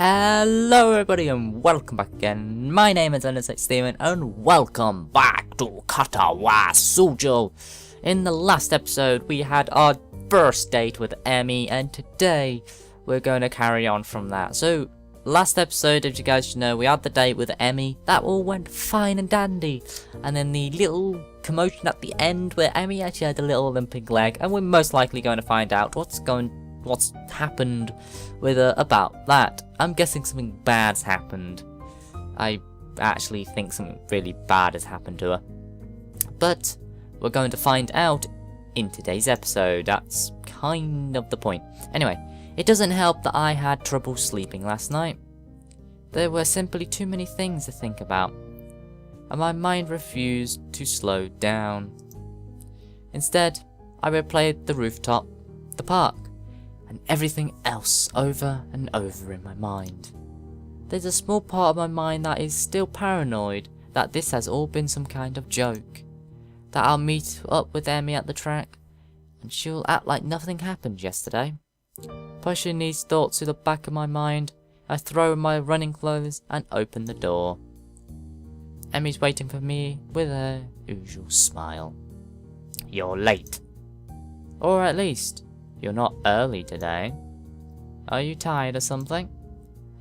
Hello everybody and welcome back again. My name is Steven and welcome back to Katawa Shoujo. In the last episode we had our first date with Emmy and today we're going to carry on from that. So last episode, as you guys should know, we had the date with Emmy. That all went fine and dandy. And then the little commotion at the end where Emmy actually had a little limping leg, and we're most likely going to find out what's happened with her about that. I'm guessing something bad's happened. I actually think something really bad has happened to her. But we're going to find out in today's episode. That's kind of the point. Anyway, it doesn't help that I had trouble sleeping last night. There were simply too many things to think about, and my mind refused to slow down. Instead, I replayed the rooftop, the park, and everything else over and over in my mind. There's a small part of my mind that is still paranoid that this has all been some kind of joke, that I'll meet up with Emmy at the track, and she'll act like nothing happened yesterday. Pushing these thoughts to the back of my mind, I throw on my running clothes and open the door. Emmy's waiting for me with her usual smile. You're late. Or at least, you're not early today. Are you tired or something?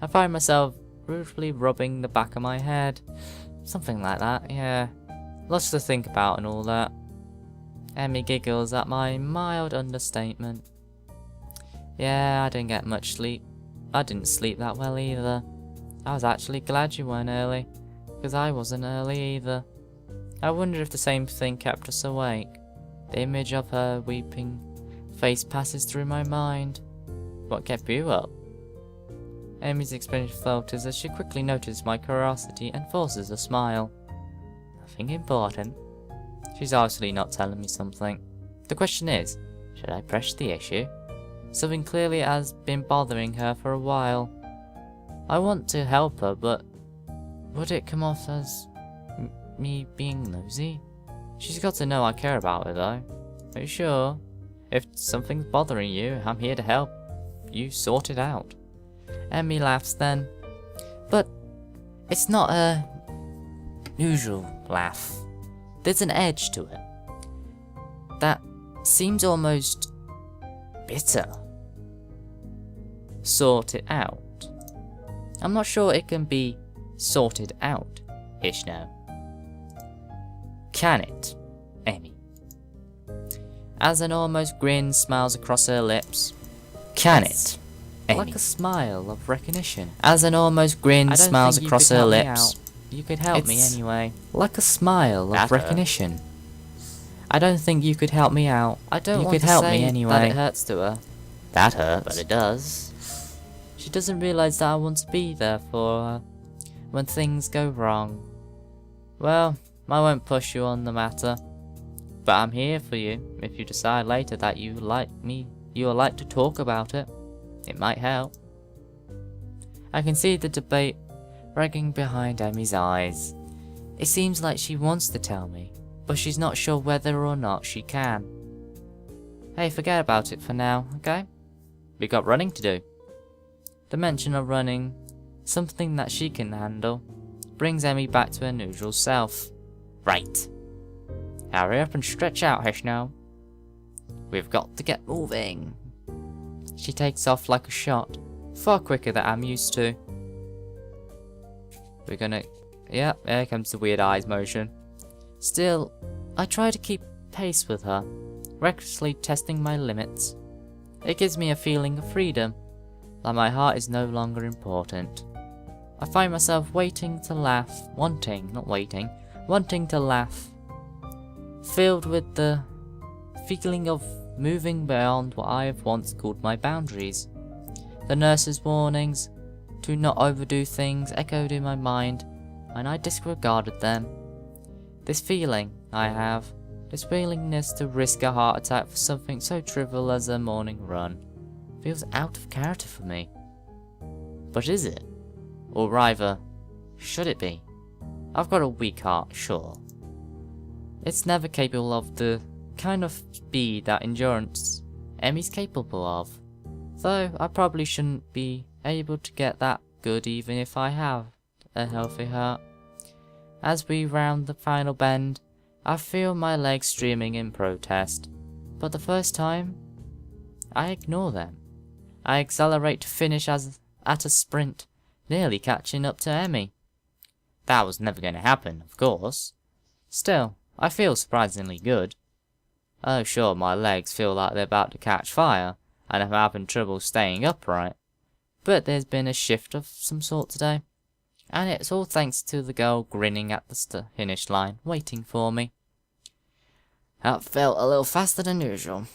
I find myself brutally rubbing the back of my head. Something like that, yeah. Lots to think about and all that. Emmy giggles at my mild understatement. Yeah, I didn't get much sleep. I didn't sleep that well either. I was actually glad you weren't early, because I wasn't early either. I wonder if the same thing kept us awake. The image of her weeping face passes through my mind. What kept you up? Amy's expression falters as she quickly notices my curiosity and forces a smile. Nothing important. She's obviously not telling me something. The question is, should I press the issue? Something clearly has been bothering her for a while. I want to help her, but would it come off as me being nosy? She's got to know I care about her though. Are you sure? If something's bothering you, I'm here to help you sort it out. Emmy laughs then, but it's not a usual laugh. There's an edge to it that seems almost bitter. Sort it out. I'm not sure it can be sorted out, Hisao. Can it, Emmy? As an almost grin smiles across her lips. Can it, Emmy? Like a smile of recognition. As an almost grin smiles across her lips. You could help me anyway. Like a smile of recognition. I don't think you could help me out. I don't want to say that it hurts to her. That hurts. But it does. She doesn't realise that I want to be there for her when things go wrong. Well, I won't push you on the matter, but I'm here for you if you decide later that you would like to talk about it. It might help. I can see the debate ragging behind Emmy's eyes. It seems like she wants to tell me, but she's not sure whether or not she can. Hey, forget about it for now, okay? We got running to do. The mention of running, something that she can handle, brings Emmy back to her usual self. Right. Hurry up and stretch out, Hisao. We've got to get moving. She takes off like a shot, far quicker than I'm used to. We're gonna... yeah, there comes the weird eyes motion. Still, I try to keep pace with her, recklessly testing my limits. It gives me a feeling of freedom, that my heart is no longer important. I find myself wanting to laugh, wanting to laugh, filled with the feeling of moving beyond what I have once called my boundaries. The nurse's warnings to not overdo things echoed in my mind, and I disregarded them. This feeling I have, this willingness to risk a heart attack for something so trivial as a morning run, feels out of character for me. But is it? Or rather, should it be? I've got a weak heart, sure. It's never capable of the kind of speed that Emmy's capable of. Though I probably shouldn't be able to get that good even if I have a healthy heart. As we round the final bend, I feel my legs streaming in protest. But the first time, I ignore them. I accelerate to finish at a sprint, nearly catching up to Emmy. That was never going to happen, of course. Still, I feel surprisingly good. Oh sure, my legs feel like they're about to catch fire, and I'm having trouble staying upright. But there's been a shift of some sort today, and it's all thanks to the girl grinning at the finish line, waiting for me. That felt a little faster than usual.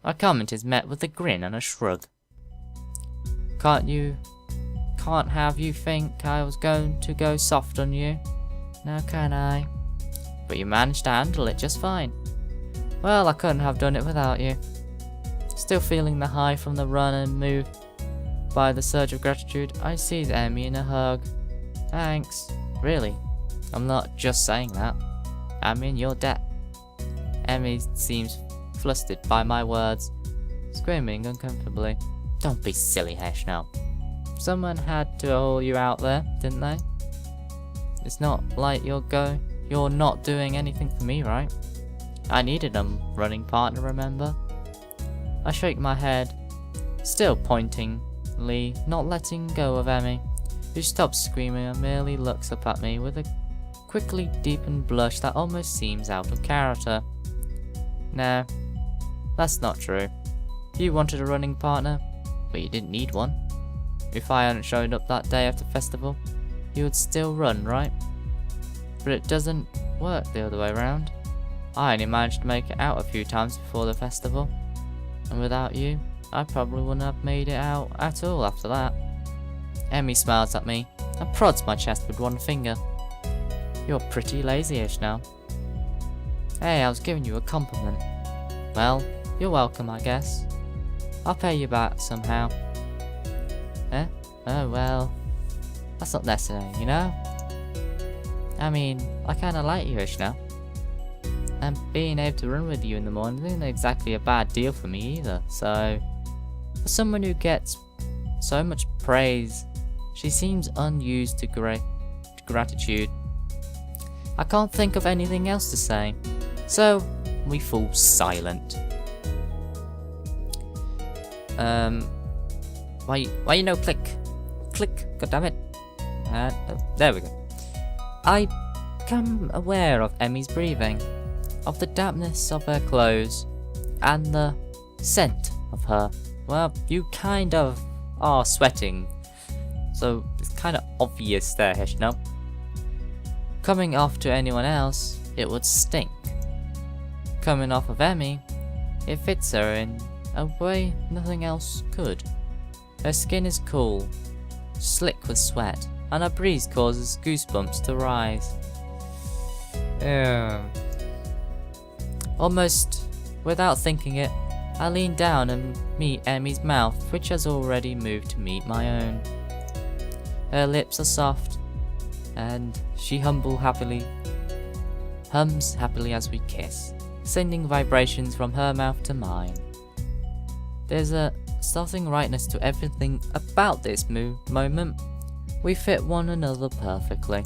My comment is met with a grin and a shrug. Can't have you think I was going to go soft on you, now can I? But you managed to handle it just fine. Well, I couldn't have done it without you. Still feeling the high from the run and moved by the surge of gratitude, I seize Emmy in a hug. Thanks. Really, I'm not just saying that. I'm in your debt. Emmy seems flustered by my words, screaming uncomfortably. Don't be silly, Hisao. Someone had to haul you out there, didn't they? It's not like you're not doing anything for me, right? I needed a running partner, remember? I shake my head, still pointingly, not letting go of Emmy, who stops screaming and merely looks up at me with a quickly deepened blush that almost seems out of character. No, that's not true. You wanted a running partner, but you didn't need one. If I hadn't shown up that day after festival, you would still run, right? But it doesn't work the other way around. I only managed to make it out a few times before the festival, and without you, I probably wouldn't have made it out at all after that. Emmy smiles at me and prods my chest with one finger. You're pretty lazy-ish now. Hey, I was giving you a compliment. Well, you're welcome, I guess. I'll pay you back somehow. Eh? Oh well, that's not necessary, you know? I mean, I kinda like you-ish now. And being able to run with you in the morning isn't exactly a bad deal for me either, so... For someone who gets so much praise, she seems unused to gratitude. I can't think of anything else to say, so we fall silent. Why you no click? Click, goddammit. There we go. I become aware of Emmy's breathing, of the dampness of her clothes, and the scent of her. Well, you kind of are sweating, so it's kind of obvious there, you know? Coming off to anyone else, it would stink. Coming off of Emmy, it fits her in a way nothing else could. Her skin is cool, slick with sweat, and a breeze causes goosebumps to rise. Almost without thinking it, I lean down and meet Emmy's mouth, which has already moved to meet my own. Her lips are soft, and she hums happily as we kiss, sending vibrations from her mouth to mine. There's a startling rightness to everything about this moment. We fit one another perfectly.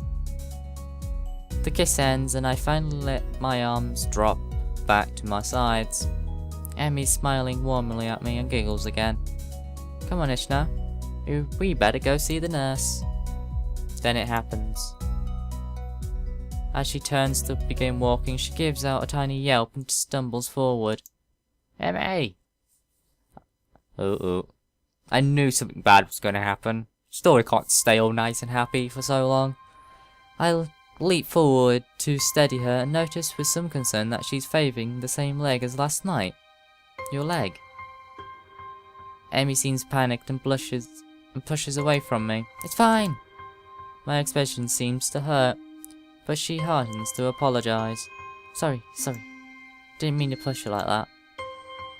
The kiss ends and I finally let my arms drop back to my sides. Emmy's smiling warmly at me and giggles again. Come on, Ishna. We better go see the nurse. Then it happens. As she turns to begin walking, she gives out a tiny yelp and stumbles forward. Emmy! I knew something bad was going to happen. Story can't stay all nice and happy for so long. I leap forward to steady her and notice with some concern that she's favouring the same leg as last night. Your leg. Emmy seems panicked and blushes and pushes away from me. It's fine. My expression seems to hurt, but she hardens to apologise. Sorry. Didn't mean to push her like that.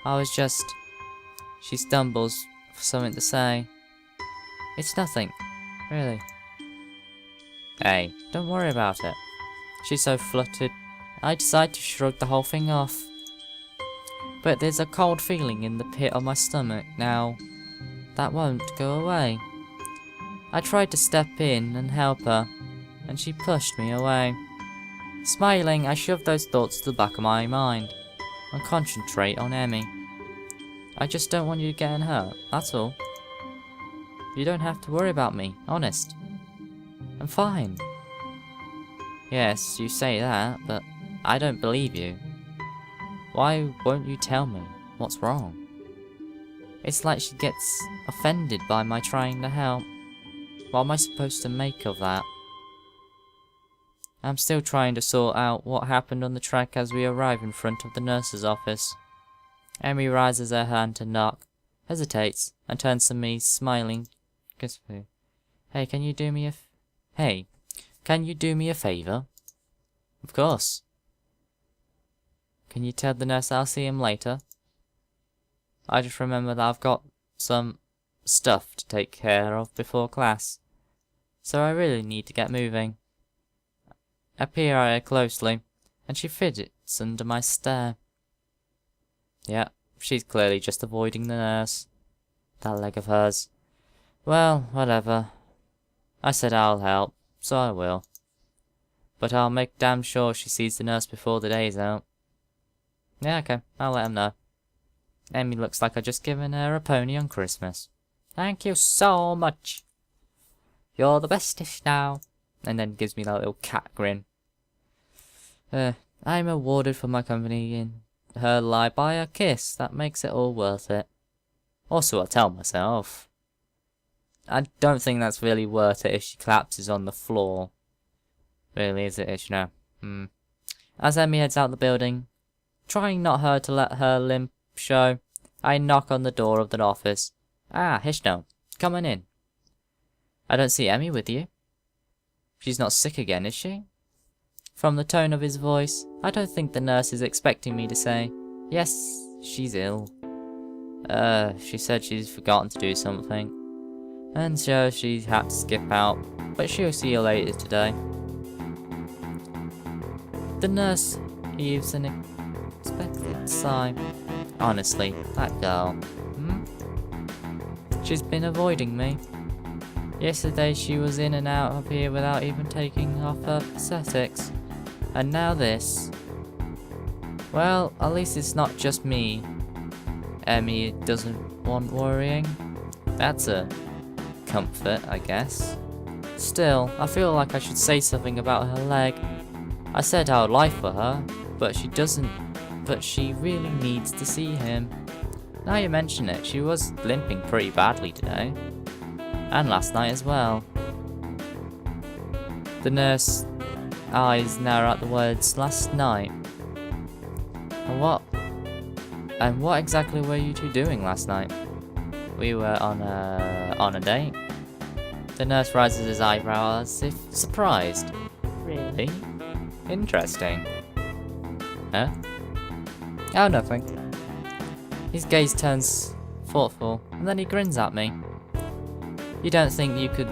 I was just... She stumbles for something to say. It's nothing, really. Hey, don't worry about it. She's so fluttered, I decide to shrug the whole thing off. But there's a cold feeling in the pit of my stomach now that won't go away. I tried to step in and help her, and she pushed me away. Smiling, I shoved those thoughts to the back of my mind and concentrate on Emmy. I just don't want you getting hurt, that's all. You don't have to worry about me, honest. I'm fine. Yes, you say that, but I don't believe you. Why won't you tell me what's wrong? It's like she gets offended by my trying to help. What am I supposed to make of that? I'm still trying to sort out what happened on the track as we arrive in front of the nurse's office. Emmy raises her hand to knock, hesitates, and turns to me, smiling. Hey, can you do me a favor? Of course. Can you tell the nurse I'll see him later? I just remember that I've got some stuff to take care of before class, so I really need to get moving. I peer at her closely, and she fidgets under my stare. Yeah, she's clearly just avoiding the nurse. That leg of hers. Well, whatever. I said I'll help, so I will. But I'll make damn sure she sees the nurse before the day's out. Yeah, okay, I'll let him know. Emmy looks like I've just given her a pony on Christmas. Thank you so much. You're the bestest now. And then gives me that little cat grin. I'm awarded for my company in her lie by a kiss. That makes it all worth it. Also, I'll tell myself. I don't think that's really worth it if she collapses on the floor. Really, is it, Ish? No. As Emmy heads out the building, trying not her to let her limp show, I knock on the door of the office. Ah, Hishno, come on in. I don't see Emmy with you. She's not sick again, is she? From the tone of his voice, I don't think the nurse is expecting me to say, yes, she's ill. She said she's forgotten to do something. And so she had to skip out, but she'll see you later today. The nurse heaves an expected sigh. Honestly, that girl. She's been avoiding me. Yesterday she was in and out of here without even taking off her prosthetics. And now this. Well, at least it's not just me. Emmy doesn't want worrying. That's a comfort, I guess. Still, I feel like I should say something about her leg. I said I would lie for her, but she doesn't. But she really needs to see him. Now you mention it, she was limping pretty badly today. And last night as well. The nurse eyes narrow at the words last night. And what exactly were you two doing last night? We were on a date. The nurse raises his eyebrow as if surprised. Really? Interesting. Huh? Oh, nothing. His gaze turns thoughtful, and then he grins at me. You don't think you could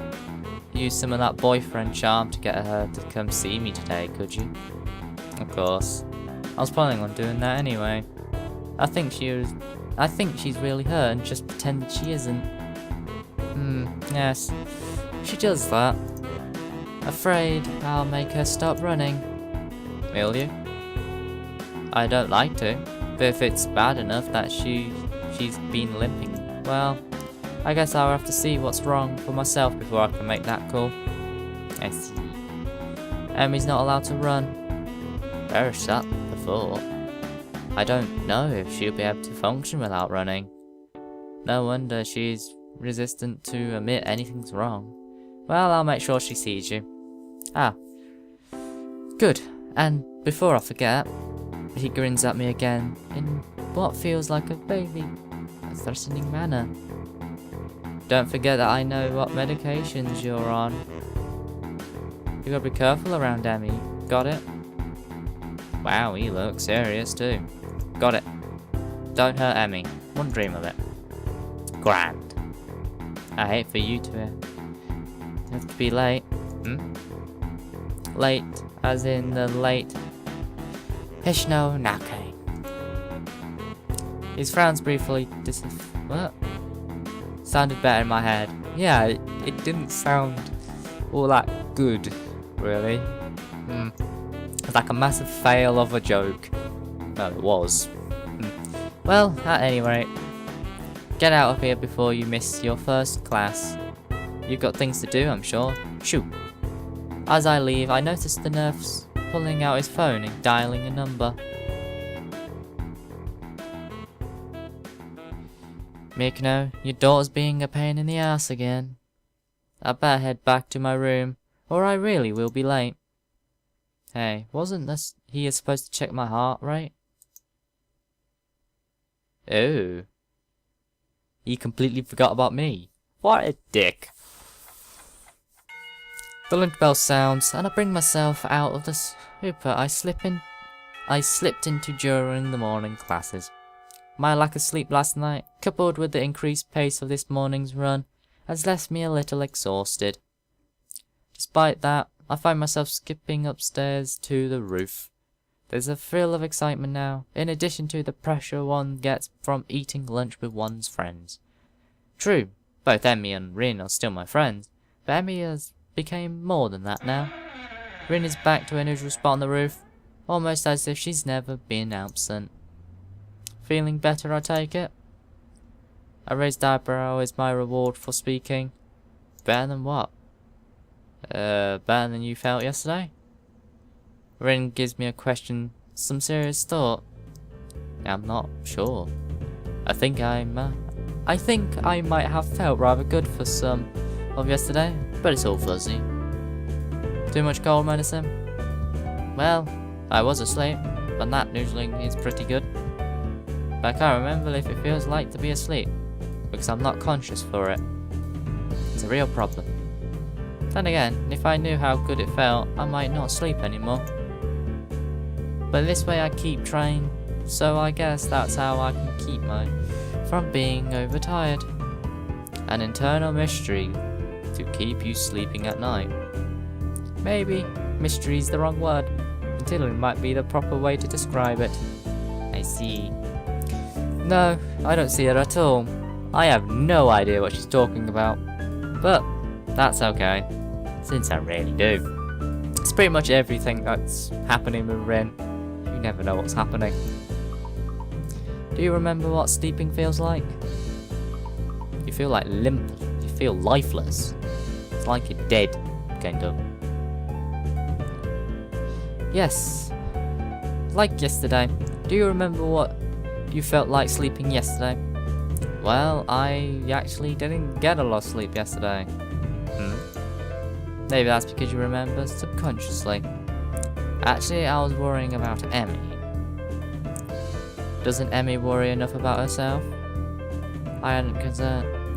use some of that boyfriend charm to get her to come see me today, could you? Of course. I was planning on doing that anyway. I think she's really hurt and just pretended she isn't. Yes. She does that. Afraid I'll make her stop running. Will you? I don't like to, but if it's bad enough that she's been limping, well, I guess I'll have to see what's wrong for myself before I can make that call. I see. Emmy's not allowed to run. Perish that before. I don't know if she'll be able to function without running. No wonder she's resistant to admit anything's wrong. Well, I'll make sure she sees you. Ah. Good. And before I forget, he grins at me again in what feels like a vaguely threatening manner. Don't forget that I know what medications you're on. You gotta be careful around Emmy. Got it? Wow, he looks serious too. Got it. Don't hurt Emmy. Wouldn't dream of it. Grand. I hate for you to have to be late. Late, as in the late Hisao Nakai. His frowns briefly what? Sounded better in my head. Yeah, it didn't sound all that good, really. It's like a massive fail of a joke. Well, it was. Well, at any rate, get out of here before you miss your first class. You've got things to do, I'm sure. Shoo! As I leave, I notice the nurse pulling out his phone and dialing a number. Mikno, your daughter's being a pain in the ass again. I better head back to my room, or I really will be late. Hey, wasn't this he supposed to check my heart rate? Oh. He completely forgot about me. What a dick. The lunch bell sounds, and I bring myself out of the stupor I slipped into during the morning classes. My lack of sleep last night, coupled with the increased pace of this morning's run, has left me a little exhausted. Despite that, I find myself skipping upstairs to the roof. There's a thrill of excitement now, in addition to the pressure one gets from eating lunch with one's friends. True, both Emmy and Rin are still my friends, but Emmy has become more than that now. Rin is back to her usual spot on the roof, almost as if she's never been absent. Feeling better, I take it? A raised eyebrow is my reward for speaking. Better than what? Better than you felt yesterday? Rin gives me a question, some serious thought. I'm not sure. I think I might have felt rather good for some of yesterday, but it's all fuzzy. Too much cold medicine? Well, I was asleep, but that usually is pretty good. But I can't remember if it feels like to be asleep, because I'm not conscious for it. It's a real problem. Then again, if I knew how good it felt, I might not sleep anymore. But this way I keep trying, so I guess that's how I can keep from being overtired. An internal mystery to keep you sleeping at night. Maybe mystery's the wrong word. Until it might be the proper way to describe it. I see. No, I don't see it at all. I have no idea what she's talking about. But that's okay, since I really do. It's pretty much everything that's happening with Rin. You never know what's happening. Do you remember what sleeping feels like? You feel like limp. You feel lifeless. It's like you're dead, kind of. Yes. Like yesterday. Do you remember what you felt like sleeping yesterday? Well, I actually didn't get a lot of sleep yesterday. Maybe that's because you remember subconsciously. Actually, I was worrying about Emmy. Doesn't Emmy worry enough about herself? I hadn't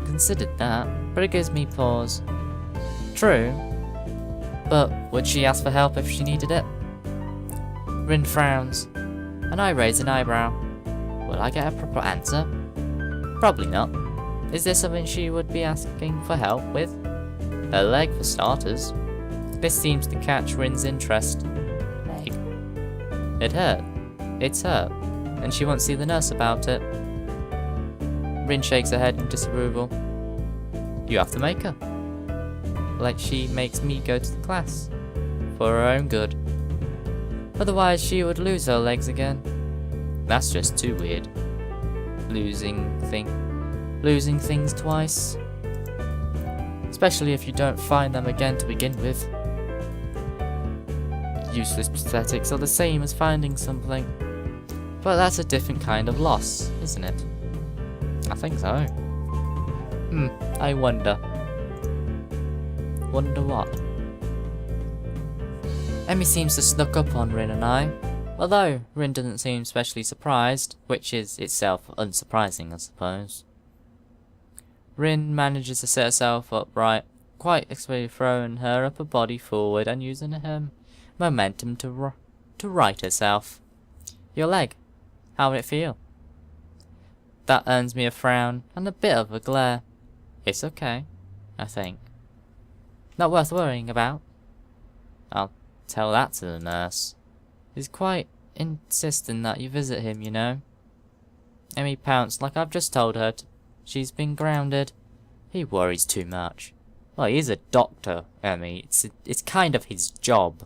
considered that, but it gives me pause. True, but would she ask for help if she needed it? Rin frowns, and I raise an eyebrow. Will I get a proper answer? Probably not. Is there something she would be asking for help with? Her leg, for starters. This seems to catch Rin's interest. Leg? It hurt. It's hurt. And she won't see the nurse about it. Rin shakes her head in disapproval. You have to make her. Like she makes me go to the class. For her own good. Otherwise she would lose her legs again. That's just too weird. Losing things twice. Especially if you don't find them again to begin with. Useless prosthetics are the same as finding something. But that's a different kind of loss, isn't it? I think so. I wonder. Wonder what? Emmy seems to snuck up on Rin and I. Although Rin doesn't seem especially surprised, which is itself unsurprising, I suppose. Rin manages to set herself upright, quite explicitly throwing her upper body forward and using her momentum to right herself. Your leg. How would it feel? That earns me a frown and a bit of a glare. It's okay, I think. Not worth worrying about. I'll tell that to the nurse. He's quite insistent that you visit him, you know. Emmy pounced like I've just told her she's been grounded. He worries too much. Well, he's a doctor, Emmy. It's kind of his job.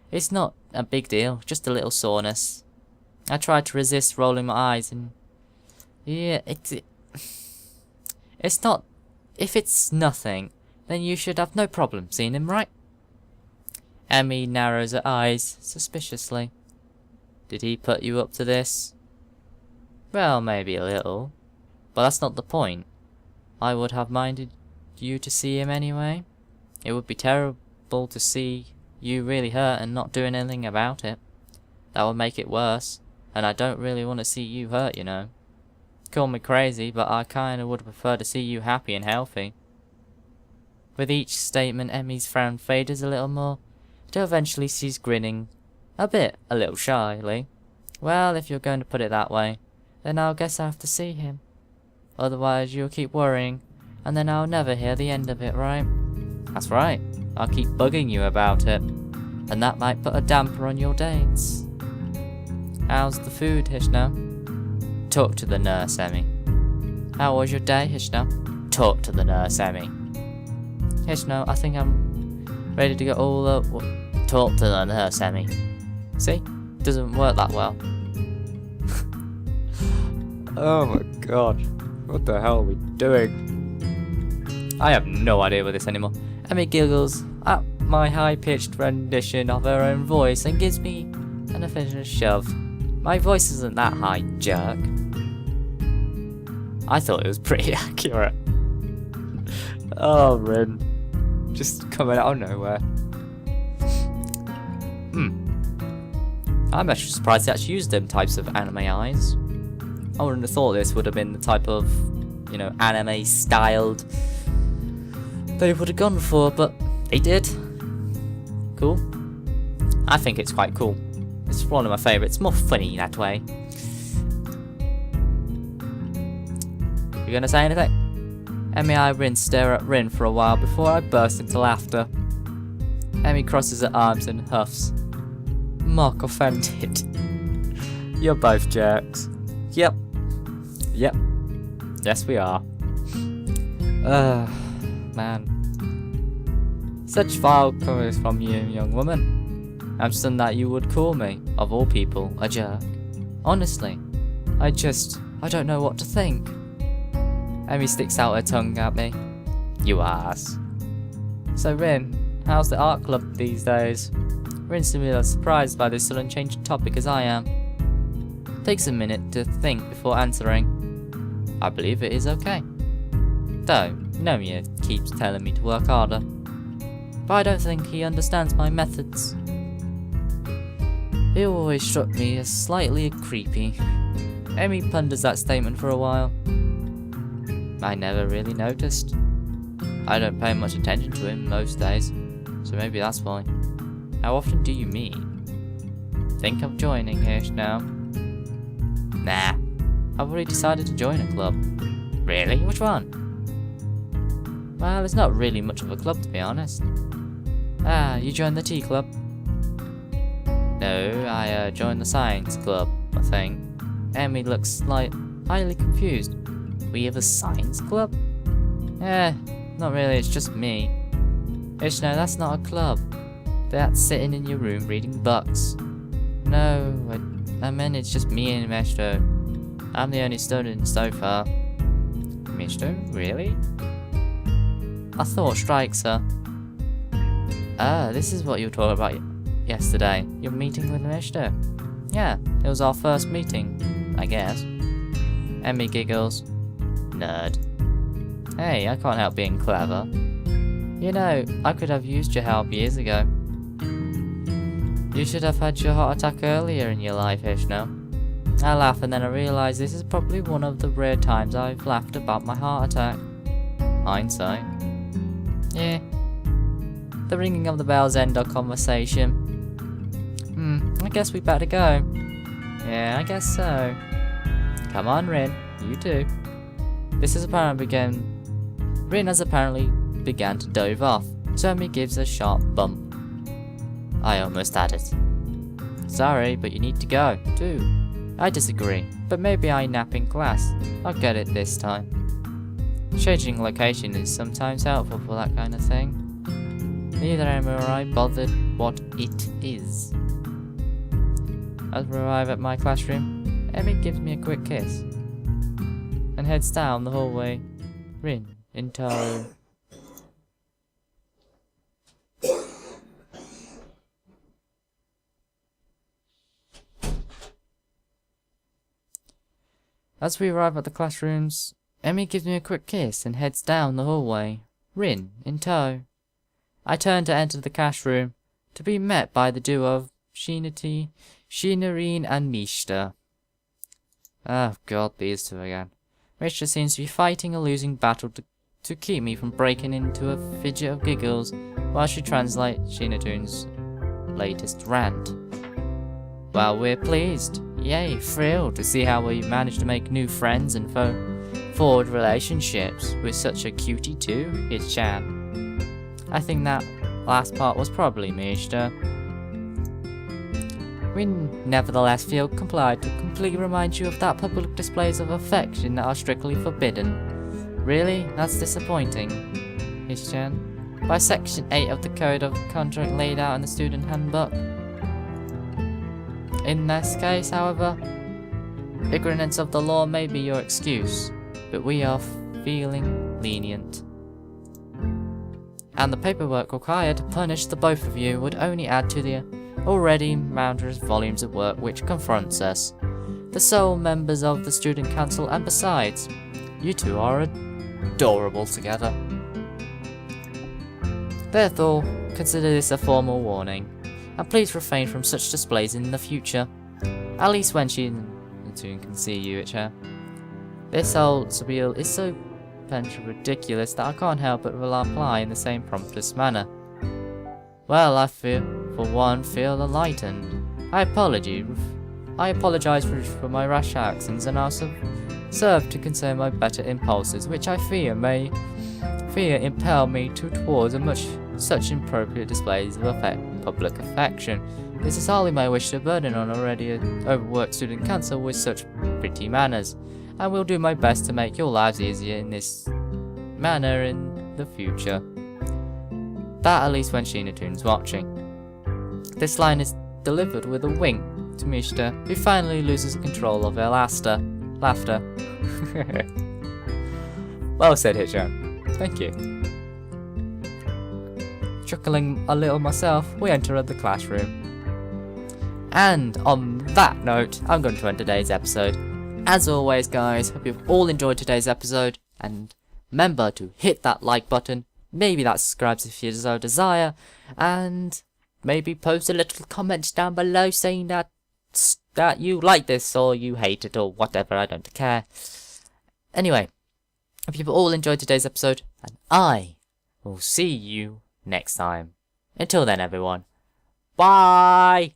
It's not a big deal, just a little soreness. I tried to resist rolling my eyes and... Yeah, it's not... If it's nothing, then you should have no problem seeing him, right? Emmy narrows her eyes suspiciously. Did he put you up to this? Well, maybe a little. But that's not the point. I would have minded you to see him anyway. It would be terrible to see you really hurt and not doing anything about it. That would make it worse. And I don't really want to see you hurt, you know. Call me crazy, but I kinda would prefer to see you happy and healthy. With each statement, Emmy's frown fades a little more, till eventually she's grinning, a little shyly. Well, if you're going to put it that way, then I'll guess I have to see him. Otherwise you'll keep worrying, and then I'll never hear the end of it, right? That's right, I'll keep bugging you about it, and that might put a damper on your dates. How's the food, Hisao? Talk to the nurse, Emmy. How was your day, Hisao? Talk to the nurse, Emmy. Hisao, I think I'm ready to go all up. Talk to the nurse, Emmy. See? Doesn't work that well. Oh my god. What the hell are we doing? I have no idea with this anymore. Emmy giggles at my high-pitched rendition of her own voice and gives me an official shove. My voice isn't that high, jerk. I thought it was pretty accurate. Oh, Rin. Just coming out of nowhere. I'm actually surprised they actually used them types of anime eyes. I wouldn't have thought this would have been the type of, you know, anime styled they would have gone for, but they did. Cool. I think it's quite cool. It's one of my favourites. More funny that way. You gonna say anything? Emmy and I Rin stare at Rin for a while before I burst into laughter. Emmy crosses her arms and huffs. Mock offended. You're both jerks. Yep. Yes, we are. Man. Such vile comments from you, young woman. I'm stunned that you would call me, of all people, a jerk. Honestly, I don't know what to think. Emmy sticks out her tongue at me. You ass. So Rin, how's the art club these days? Rin's similarly as surprised by this sudden change of topic as I am. Takes a minute to think before answering. I believe it is okay. Though, Nomiya keeps telling me to work harder. But I don't think he understands my methods. It always struck me as slightly creepy. Emmy ponders that statement for a while. I never really noticed. I don't pay much attention to him most days, so maybe that's why. How often do you meet? Think of joining Hirsch now? Nah, I've already decided to join a club. Really? Which one? Well, it's not really much of a club to be honest. Ah, you joined the tea club? No, I joined the science club, I think. Emmy looks highly confused. We have a science club? Not really, it's just me. Ishno, that's not a club. That's sitting in your room reading books. No, I meant it's just me and Meshto. I'm the only student so far. Meshto? Really? A thought strikes her. Ah, this is what you were talking about yesterday. Your meeting with Meshto. Yeah, it was our first meeting, I guess. Emmy giggles. Nerd. Hey, I can't help being clever. You know, I could have used your help years ago. You should have had your heart attack earlier in your life, Ishno. I laugh and then I realise this is probably one of the rare times I've laughed about my heart attack. Hindsight. Yeah. The ringing of the bells end our conversation. I guess we better go. Yeah, I guess so. Come on, Rin. You too. Rin has apparently began to doze off, so Emmy gives a sharp bump. I almost had it. Sorry, but you need to go, too. I disagree, but maybe I nap in class. I'll get it this time. Changing location is sometimes helpful for that kind of thing. Neither am I bothered what it is. As we arrive at my classroom, Emmy gives me a quick kiss and heads down the hallway, Rin in tow. As we arrive at the classrooms, Emmy gives me a quick kiss and heads down the hallway, Rin in tow. I turn to enter the classroom, to be met by the duo of Shinarine and Mishta. Oh god, these two again. Mishta seems to be fighting a losing battle to keep me from breaking into a fidget of giggles while she translates Shinarine's latest rant. Well, we're pleased. Yay, thrilled to see how we managed to make new friends and forward relationships with such a cutie too, His-chan. I think that last part was probably Mishta. We nevertheless feel compelled to completely remind you of that public displays of affection that are strictly forbidden. Really? That's disappointing, His-chan. By Section 8 of the Code of Conduct laid out in the student handbook. In this case, however, ignorance of the law may be your excuse, but we are feeling lenient. And the paperwork required to punish the both of you would only add to the already mountainous volumes of work which confronts us, the sole members of the student council, and besides, you two are adorable together. Therefore, consider this a formal warning, and please refrain from such displays in the future, at least when she can see you at her. This whole spiel is so ridiculous that I can't help but reply in the same promptest manner. Well, I feel enlightened. I apologize for my rash actions, and I'll serve to conserve my better impulses, which I fear impel me towards such inappropriate displays of public affection. This is hardly my wish to burden on already overworked student council with such pretty manners, and will do my best to make your lives easier in this manner in the future. That at least when Shinatune's watching. This line is delivered with a wink to Mishta, who finally loses control of her laughter. Well said, Hitchan. Thank you. Chuckling a little myself, we enter the classroom. And on that note, I'm going to end today's episode. As always, guys, hope you've all enjoyed today's episode, and remember to hit that like button, maybe that subscribes if you so desire, and maybe post a little comment down below saying that you like this or you hate it or whatever, I don't care. Anyway, hope you've all enjoyed today's episode, and I will see you next time. Until then, everyone, bye!